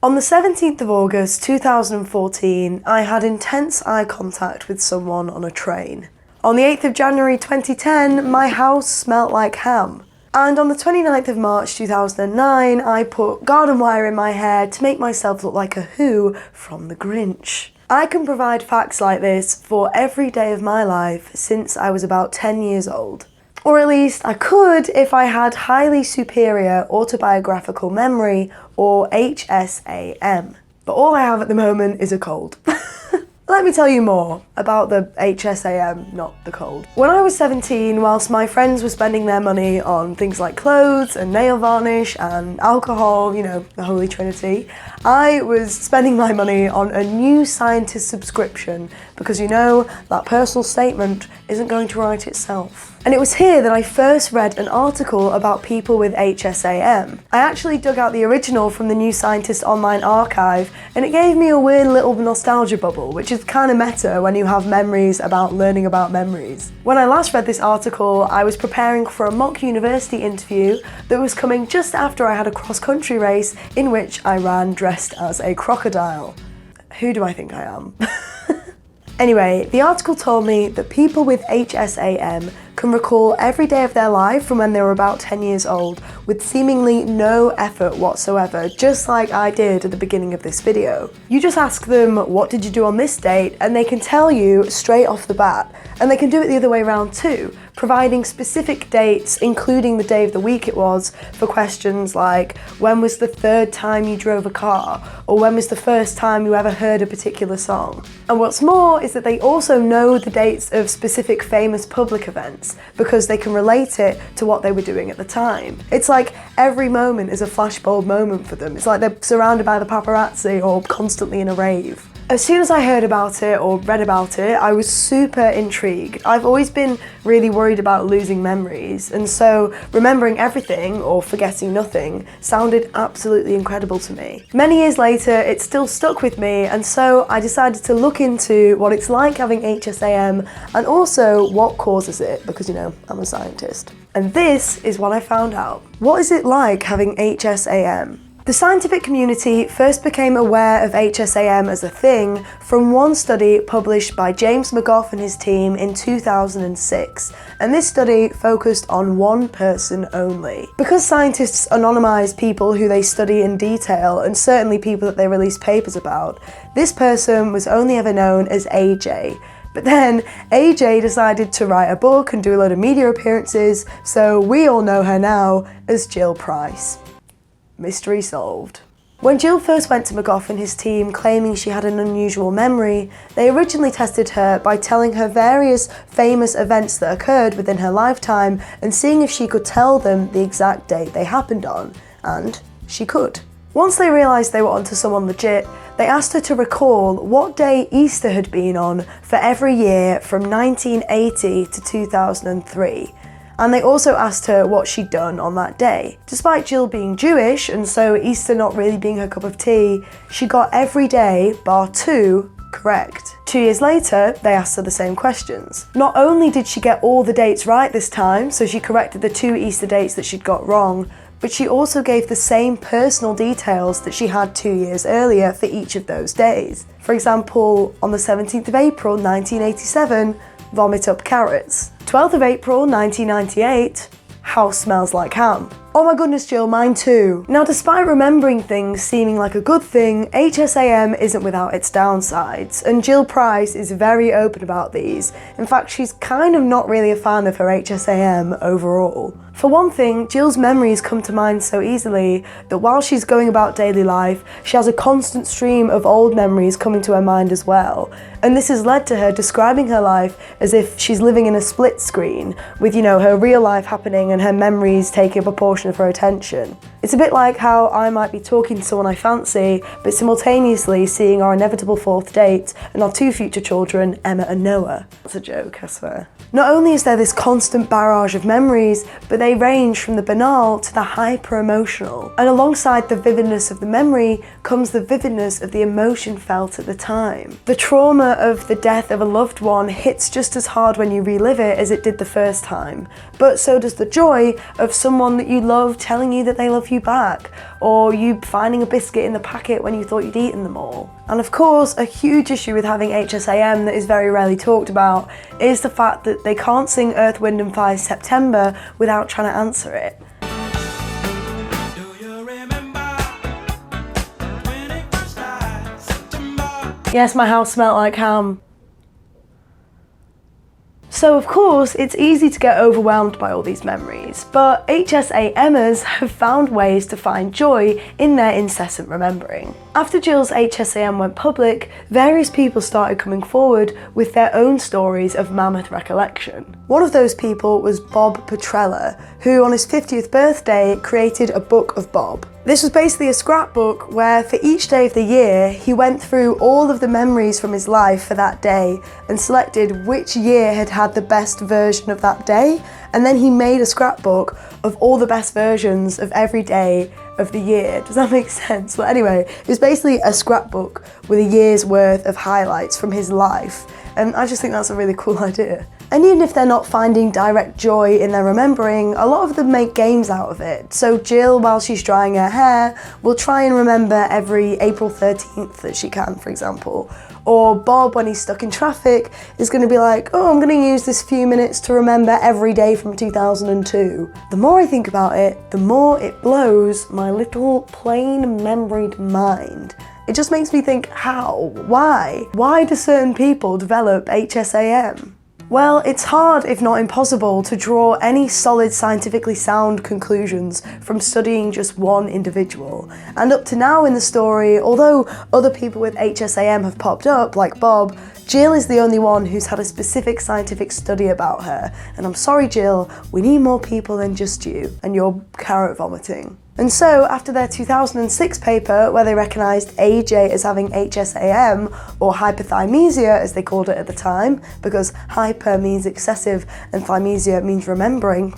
On the 17th of August 2014, I had intense eye contact with someone on a train. On the 8th of January 2010, my house smelt like ham. And on the 29th of March 2009, I put garden wire in my hair to make myself look like a Who from The Grinch. I can provide facts like this for every day of my life since I was about 10 years old. Or at least I could if I had highly superior autobiographical memory, or HSAM. But all I have at the moment is a cold. Let me tell you more about the HSAM, not the cold. When I was 17, whilst my friends were spending their money on things like clothes and nail varnish and alcohol, you know, the holy trinity, I was spending my money on a New Scientist subscription because, you know, that personal statement isn't going to write itself. And it was here that I first read an article about people with HSAM. I actually dug out the original from the New Scientist online archive, and it gave me a weird little nostalgia bubble, which is kind of meta when you have memories about learning about memories. When I last read this article, I was preparing for a mock university interview that was coming just after I had a cross-country race in which I ran dressed as a crocodile. Who do I think I am? Anyway, the article told me that people with HSAM can recall every day of their life from when they were about 10 years old with seemingly no effort whatsoever, just like I did at the beginning of this video. You just ask them, what did you do on this date? And they can tell you straight off the bat. And they can do it the other way around too, providing specific dates, including the day of the week it was, for questions like, when was the third time you drove a car? Or when was the first time you ever heard a particular song? And what's more is that they also know the dates of specific famous public events because they can relate it to what they were doing at the time. It's like every moment is a flashbulb moment for them. It's like they're surrounded by the paparazzi or constantly in a rave. As soon as I heard about it or read about it, I was super intrigued. I've always been really worried about losing memories, and so remembering everything or forgetting nothing sounded absolutely incredible to me. Many years later, it still stuck with me, and so I decided to look into what it's like having HSAM and also what causes it, because, you know, I'm a scientist. And this is what I found out. What is it like having HSAM? The scientific community first became aware of HSAM as a thing from one study published by James McGaugh and his team in 2006, and this study focused on one person only. Because scientists anonymise people who they study in detail, and certainly people that they release papers about, this person was only ever known as AJ. But then AJ decided to write a book and do a load of media appearances, so we all know her now as Jill Price. Mystery solved. When Jill first went to McGaugh and his team claiming she had an unusual memory, they originally tested her by telling her various famous events that occurred within her lifetime and seeing if she could tell them the exact date they happened on, and she could. Once they realised they were onto someone legit, they asked her to recall what day Easter had been on for every year from 1980 to 2003. And they also asked her what she'd done on that day. Despite Jill being Jewish, and so Easter not really being her cup of tea, she got every day, bar 2, correct. 2 years later, they asked her the same questions. Not only did she get all the dates right this time, so she corrected the 2 Easter dates that she'd got wrong, but she also gave the same personal details that she had 2 years earlier for each of those days. For example, on the 17th of April 1987, vomit up carrots. 12th of April 1998, house smells like ham. Oh my goodness, Jill, mine too. Now, despite remembering things seeming like a good thing, HSAM isn't without its downsides, and Jill Price is very open about these. In fact, she's kind of not really a fan of her HSAM overall. For one thing, Jill's memories come to mind so easily that while she's going about daily life, she has a constant stream of old memories coming to her mind as well. And this has led to her describing her life as if she's living in a split screen, with, you know, her real life happening and her memories taking a proportion of her attention. It's a bit like how I might be talking to someone I fancy, but simultaneously seeing our inevitable 4th date and our 2 future children, Emma and Noah. That's a joke, I swear. Not only is there this constant barrage of memories, but they range from the banal to the hyper-emotional. And alongside the vividness of the memory comes the vividness of the emotion felt at the time. The trauma of the death of a loved one hits just as hard when you relive it as it did the first time, but so does the joy of someone that you love telling you that they love you you back, or you finding a biscuit in the packet when you thought you'd eaten them all. And of course, a huge issue with having HSAM that is very rarely talked about is the fact that they can't sing Earth, Wind and Fire's September without trying to answer it. Yes, my house smelled like ham. So of course, it's easy to get overwhelmed by all these memories, but HSAMers have found ways to find joy in their incessant remembering. After Jill's HSAM went public, various people started coming forward with their own stories of mammoth recollection. One of those people was Bob Petrella, who on his 50th birthday created a book of Bob. This was basically a scrapbook where for each day of the year, he went through all of the memories from his life for that day and selected which year had had the best version of that day, and then he made a scrapbook of all the best versions of every day of the year. Does that make sense? But anyway, it was basically a scrapbook with a year's worth of highlights from his life, and I just think that's a really cool idea. And even if they're not finding direct joy in their remembering, a lot of them make games out of it. So Jill, while she's drying her hair, will try and remember every April 13th that she can, for example. Or Bob, when he's stuck in traffic, is going to be like, oh, I'm going to use this few minutes to remember every day from 2002. The more I think about it, the more it blows my little plain memoried mind. It just makes me think, how? Why? Why do certain people develop HSAM? Well, it's hard, if not impossible, to draw any solid scientifically sound conclusions from studying just one individual. And up to now in the story, although other people with HSAM have popped up, like Bob, Jill is the only one who's had a specific scientific study about her. And I'm sorry, Jill, we need more people than just you and your carrot vomiting. And so, after their 2006 paper, where they recognised AJ as having HSAM, or hyperthymesia as they called it at the time, because hyper means excessive and thymesia means remembering,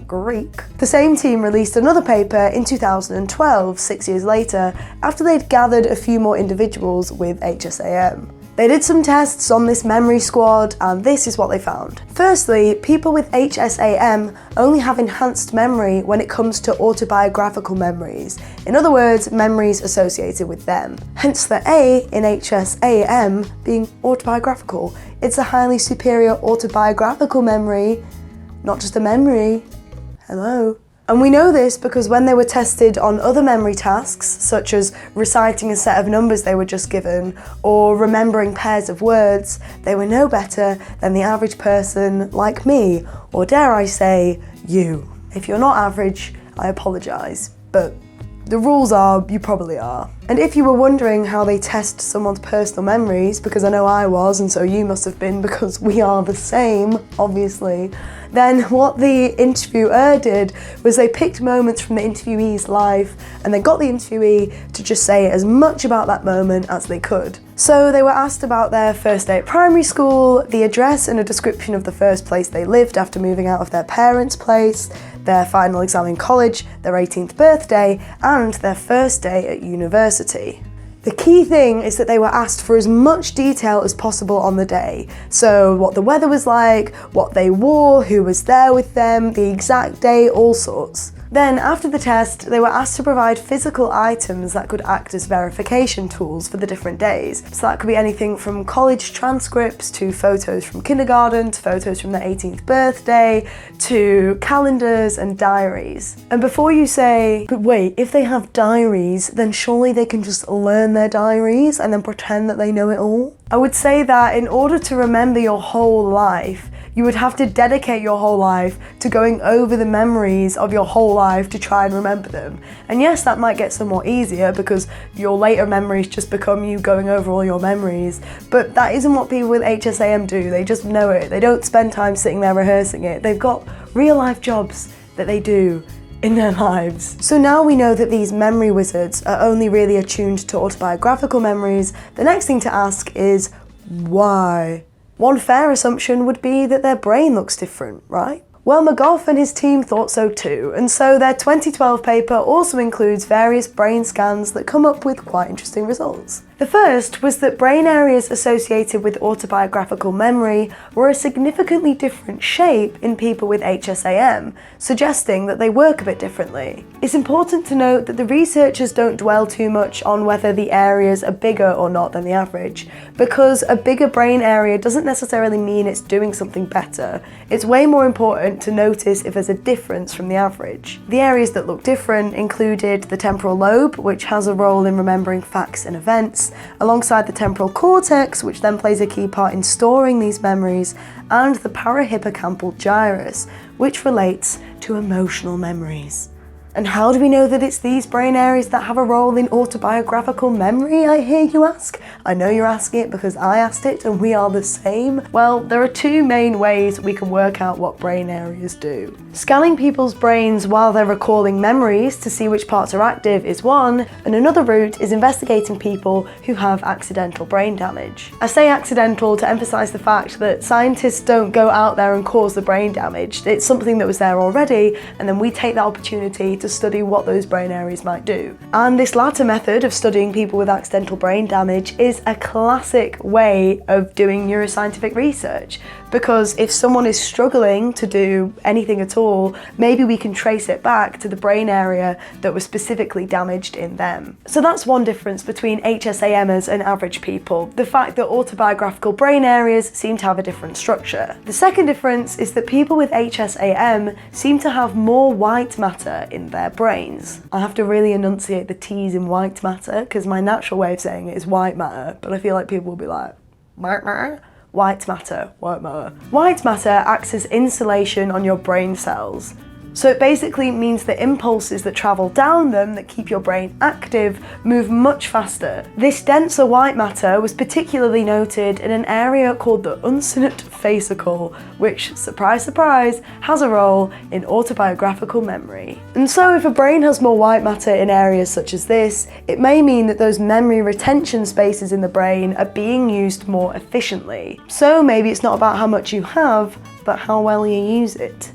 Greek. The same team released another paper in 2012, 6 years later, after they'd gathered a few more individuals with HSAM. They did some tests on this memory squad, and this is what they found. Firstly, people with HSAM only have enhanced memory when it comes to autobiographical memories. In other words, memories associated with them. Hence the A in HSAM being autobiographical. It's a highly superior autobiographical memory, not just a memory. Hello. And we know this because when they were tested on other memory tasks, such as reciting a set of numbers they were just given, or remembering pairs of words, they were no better than the average person like me, or dare I say, you. If you're not average, I apologise, but the rules are, you probably are. And if you were wondering how they test someone's personal memories, because I know I was, and so you must have been, because we are the same, obviously, then what the interviewer did was they picked moments from the interviewee's life and they got the interviewee to just say as much about that moment as they could. So they were asked about their first day at primary school, the address and a description of the first place they lived after moving out of their parents' place, their final exam in college, their 18th birthday, and their first day at university. The key thing is that they were asked for as much detail as possible on the day. So what the weather was like, what they wore, who was there with them, the exact day, all sorts. Then, after the test, they were asked to provide physical items that could act as verification tools for the different days. So that could be anything from college transcripts to photos from kindergarten to photos from their 18th birthday to calendars and diaries. And before you say, but wait, if they have diaries, then surely they can just learn their diaries and then pretend that they know it all? I would say that in order to remember your whole life, you would have to dedicate your whole life to going over the memories of your whole life to try and remember them. And yes, that might get somewhat easier because your later memories just become you going over all your memories. But that isn't what people with HSAM do. They just know it. They don't spend time sitting there rehearsing it. They've got real life jobs that they do in their lives. So now we know that these memory wizards are only really attuned to autobiographical memories. The next thing to ask is why? One fair assumption would be that their brain looks different, right? Well, McGaugh and his team thought so too, and so their 2012 paper also includes various brain scans that come up with quite interesting results. The first was that brain areas associated with autobiographical memory were a significantly different shape in people with HSAM, suggesting that they work a bit differently. It's important to note that the researchers don't dwell too much on whether the areas are bigger or not than the average, because a bigger brain area doesn't necessarily mean it's doing something better. It's way more important to notice if there's a difference from the average. The areas that look different included the temporal lobe, which has a role in remembering facts and events, alongside the temporal cortex, which then plays a key part in storing these memories, and the parahippocampal gyrus, which relates to emotional memories. And how do we know that it's these brain areas that have a role in autobiographical memory, I hear you ask? I know you're asking it because I asked it and we are the same. Well, there are two main ways we can work out what brain areas do. Scanning people's brains while they're recalling memories to see which parts are active is one, and another route is investigating people who have accidental brain damage. I say accidental to emphasize the fact that scientists don't go out there and cause the brain damage. It's something that was there already, and then we take that opportunity to study what those brain areas might do. And this latter method of studying people with accidental brain damage is a classic way of doing neuroscientific research, because if someone is struggling to do anything at all, maybe we can trace it back to the brain area that was specifically damaged in them. So that's one difference between HSAMers and average people, the fact that autobiographical brain areas seem to have a different structure. The second difference is that people with HSAM seem to have more white matter in their brains. I have to really enunciate the T's in white matter because my natural way of saying it is white matter, but I feel like people will be like, white matter? White matter, white matter. White matter acts as insulation on your brain cells. So it basically means the impulses that travel down them that keep your brain active move much faster. This denser white matter was particularly noted in an area called the uncinate fascicle, which, surprise surprise, has a role in autobiographical memory. And so if a brain has more white matter in areas such as this, it may mean that those memory retention spaces in the brain are being used more efficiently. So maybe it's not about how much you have, but how well you use it.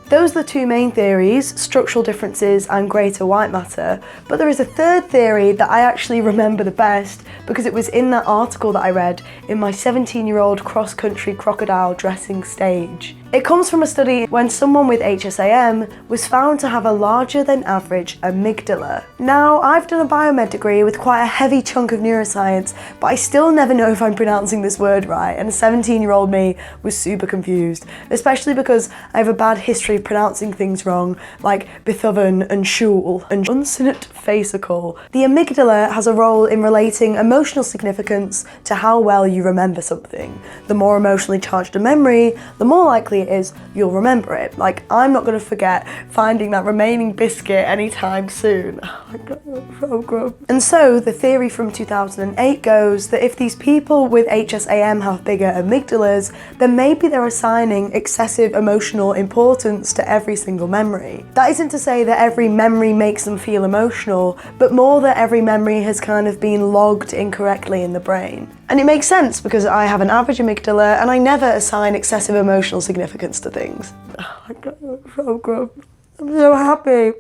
Those are the two main theories, structural differences and greater white matter, but there is a third theory that I actually remember the best because it was in that article that I read in my 17-year-old cross-country crocodile dressing stage. It comes from a study when someone with HSAM was found to have a larger than average amygdala. Now, I've done a biomed degree with quite a heavy chunk of neuroscience, but I still never know if I'm pronouncing this word right, and 17-year-old me was super confused, especially because I have a bad history of pronouncing things wrong, like Beethoven and Schul and uncinate fascicle. The amygdala has a role in relating emotional significance to how well you remember something. The more emotionally charged a memory, the more likely it is you'll remember it. Like, I'm not going to forget finding that remaining biscuit anytime soon. Oh my god, so good. And so the theory from 2008 goes that if these people with HSAM have bigger amygdalas, then maybe they're assigning excessive emotional importance to every single memory. That isn't to say that every memory makes them feel emotional, but more that every memory has kind of been logged incorrectly in the brain. And it makes sense because I have an average amygdala and I never assign excessive emotional significance to things. Oh my god, so good. I'm so happy.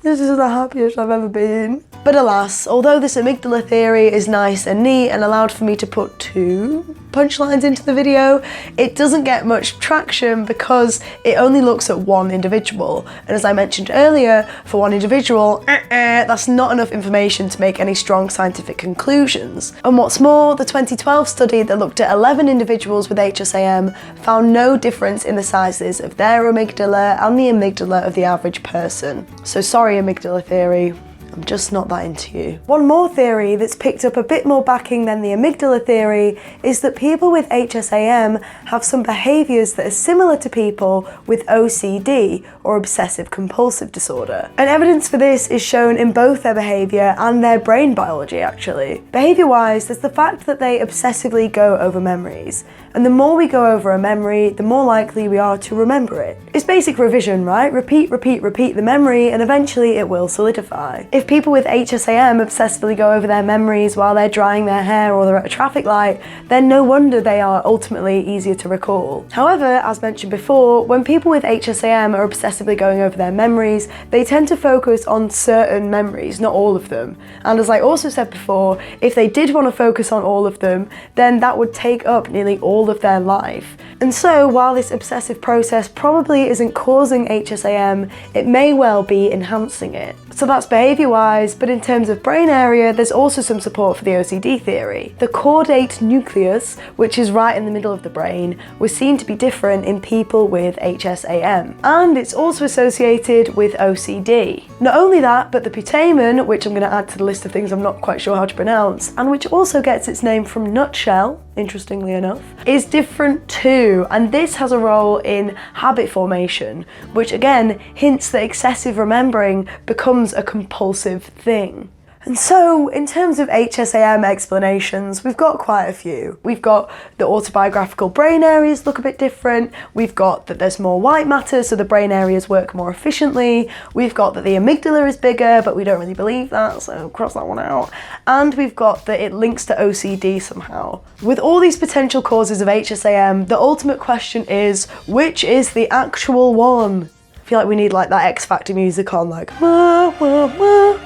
This is the happiest I've ever been. But alas, although this amygdala theory is nice and neat and allowed for me to put 2 punchlines into the video, it doesn't get much traction because it only looks at one individual. And as I mentioned earlier, for one individual, that's not enough information to make any strong scientific conclusions. And what's more, the 2012 study that looked at 11 individuals with HSAM found no difference in the sizes of their amygdala and the amygdala of the average person. So sorry, amygdala theory, I'm just not that into you. One more theory that's picked up a bit more backing than the amygdala theory is that people with HSAM have some behaviours that are similar to people with OCD, or obsessive compulsive disorder. And evidence for this is shown in both their behaviour and their brain biology, actually. Behaviour-wise, there's the fact that they obsessively go over memories. And the more we go over a memory, the more likely we are to remember it. It's basic revision, right? Repeat, repeat, repeat the memory, and eventually it will solidify. If if people with HSAM obsessively go over their memories while they're drying their hair or they're at a traffic light, then no wonder they are ultimately easier to recall. However, as mentioned before, when people with HSAM are obsessively going over their memories, they tend to focus on certain memories, not all of them. And as I also said before, if they did want to focus on all of them, then that would take up nearly all of their life. And so, while this obsessive process probably isn't causing HSAM, it may well be enhancing it. So that's behaviour-wise, but in terms of brain area, there's also some support for the OCD theory. The caudate nucleus, which is right in the middle of the brain, was seen to be different in people with HSAM. And it's also associated with OCD. Not only that, but the putamen, which I'm going to add to the list of things I'm not quite sure how to pronounce, and which also gets its name from nutshell, interestingly enough, is different too, and this has a role in habit formation, which again hints that excessive remembering becomes a compulsive thing. And so, in terms of HSAM explanations, we've got quite a few. We've got the autobiographical brain areas look a bit different. We've got that there's more white matter, so the brain areas work more efficiently. We've got that the amygdala is bigger, but we don't really believe that, so cross that one out. And we've got that it links to OCD somehow. With all these potential causes of HSAM, the ultimate question is, which is the actual one? I feel like we need like that X Factor music on, like, wah, wah, wah.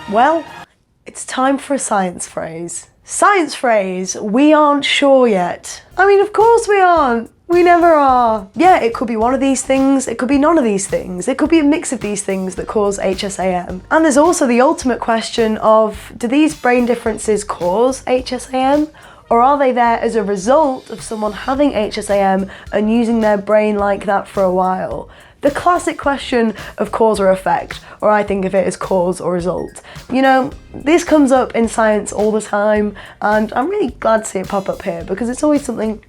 Well, it's time for a science phrase. Science phrase, we aren't sure yet. I mean, of course we aren't. We never are. Yeah, it could be one of these things, it could be none of these things, it could be a mix of these things that cause HSAM. And there's also the ultimate question of, do these brain differences cause HSAM? Or are they there as a result of someone having HSAM and using their brain like that for a while? The classic question of cause or effect, or I think of it as cause or result. You know, this comes up in science all the time, and I'm really glad to see it pop up here because it's always something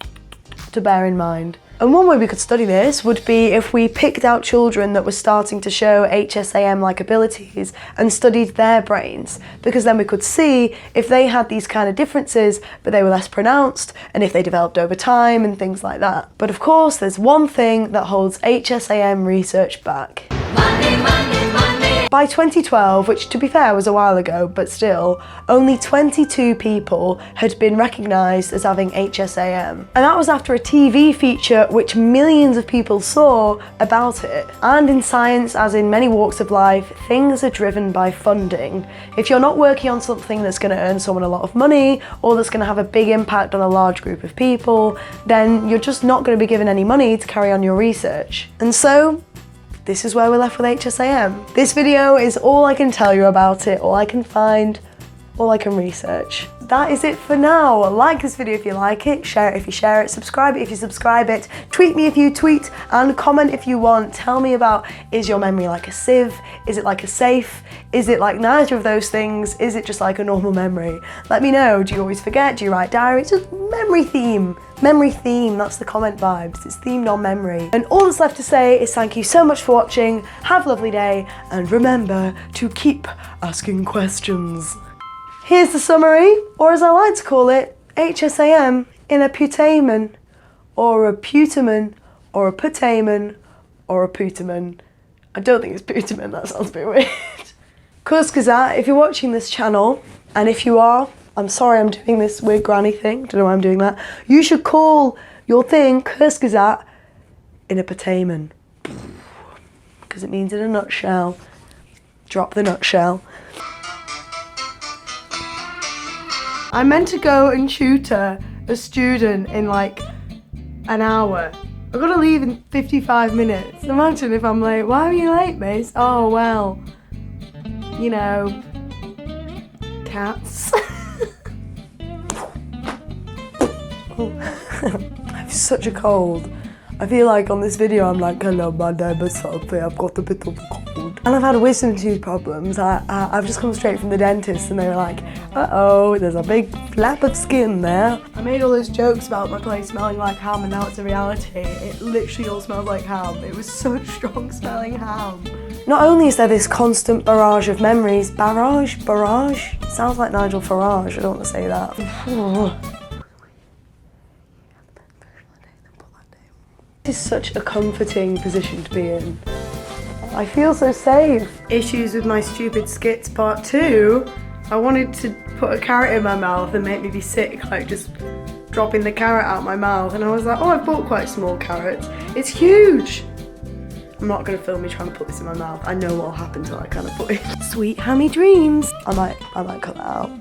to bear in mind. And one way we could study this would be if we picked out children that were starting to show HSAM-like abilities and studied their brains, because then we could see if they had these kind of differences, but they were less pronounced, and if they developed over time and things like that. But of course, there's one thing that holds HSAM research back. Money, money, money. By 2012, which to be fair was a while ago, but still, only 22 people had been recognised as having HSAM. And that was after a TV feature which millions of people saw about it. And in science, as in many walks of life, things are driven by funding. If you're not working on something that's going to earn someone a lot of money, or that's going to have a big impact on a large group of people, then you're just not going to be given any money to carry on your research. And so, this is where we're left with HSAM. This video is all I can tell you about it, all I can find, all I can research. That is it for now. Like this video if you like it, share it if you share it, subscribe it if you subscribe it, tweet me if you tweet, and comment if you want. Tell me about, is your memory like a sieve? Is it like a safe? Is it like neither of those things? Is it just like a normal memory? Let me know. Do you always forget? Do you write diaries? Just memory theme. Memory theme, that's the comment vibes. It's themed on memory. And all that's left to say is thank you so much for watching, have a lovely day, and remember to keep asking questions. Here's the summary, or as I like to call it, HSAM in a putamen, or a putamen, or a putamen, or a putamen. I don't think it's putamen, that sounds a bit weird. Kurzgesagt, if you're watching this channel, and if you are, I'm sorry I'm doing this weird granny thing, don't know why I'm doing that. You should call your thing Kurzgesagt in a putamen. Because it means in a nutshell. Drop the nutshell. I meant to go and tutor a student in like an hour. I've got to leave in 55 minutes. Imagine if I'm late. Why are you late, miss? Oh, well, you know, cats. Oh. I have such a cold. I feel like on this video I'm like, hello, my name is Sophie, I've got a bit of a cold. And I've had wisdom tooth problems. I've just come straight from the dentist and they were like, uh-oh, there's a big flap of skin there. I made all those jokes about my place smelling like ham and now it's a reality. It literally all smells like ham. It was such strong smelling ham. Not only is there this constant barrage of memories, barrage? Sounds like Nigel Farage, I don't want to say that. This is such a comforting position to be in. I feel so safe. Issues with my stupid skits part 2. I wanted to put a carrot in my mouth and make me be sick, like just dropping the carrot out my mouth, and I was like, oh, I've bought quite small carrots. It's huge. I'm not gonna film me trying to put this in my mouth. I know what'll happen till I kind of put it. Sweet hammy dreams. I might cut that out.